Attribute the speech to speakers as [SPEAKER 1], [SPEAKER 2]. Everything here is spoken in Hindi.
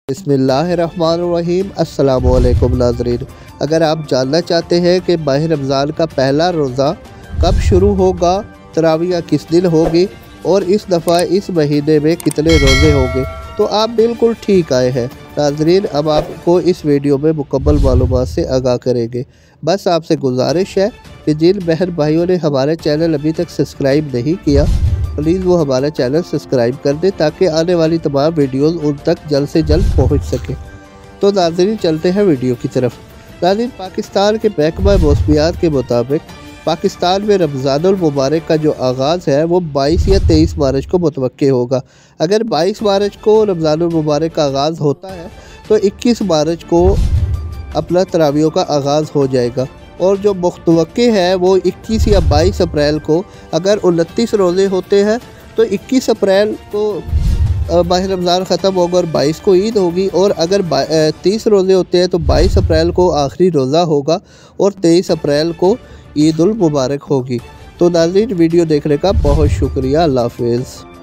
[SPEAKER 1] बिस्मिल्लाहिर्रहमानिर्रहीम। अस्सलामुअलैकुम नाज़रीन, अगर आप जानना चाहते हैं कि माह रमज़ान का पहला रोज़ा कब शुरू होगा, तरावियाँ किस दिन होगी और इस दफ़ा इस महीने में कितने रोज़े होंगे, तो आप बिल्कुल ठीक आए हैं नाज़रीन। अब आपको इस वीडियो में मुकम्मल मालूमात से आगाह करेंगे। बस आपसे गुजारिश है कि जिन बहन भाइयों ने हमारे चैनल अभी तक सब्सक्राइब नहीं किया, प्लीज़ वो हमारा चैनल सब्सक्राइब कर दे ताकि आने वाली तमाम वीडियोस उन तक जल्द से जल्द पहुंच सके। तो नाज़रीन चलते हैं वीडियो की तरफ। नाज़रीन, पाकिस्तान के महकमा मौसमियात के मुताबिक पाकिस्तान में रमज़ानुल मुबारक का जो आगाज़ है वो 22 या 23 मार्च को मुतवक्के होगा। अगर 22 मार्च को रमज़ानुल मुबारक का आगाज़ होता है तो 21 मार्च को अपना तरावियों का आगाज़ हो जाएगा, और जो मुतवक्के है वो 21 या 22 अप्रैल को, अगर 29 रोज़े होते हैं तो 21 अप्रैल को माह रमज़ान ख़त्म होगा और 22 को ईद होगी, और अगर 30 रोज़े होते हैं तो 22 अप्रैल को आखिरी रोज़ा होगा और 23 अप्रैल को ईद उल मुबारक होगी। तो नाज़रीन, वीडियो देखने का बहुत शुक्रिया। अल्लाह हाफ़िज़।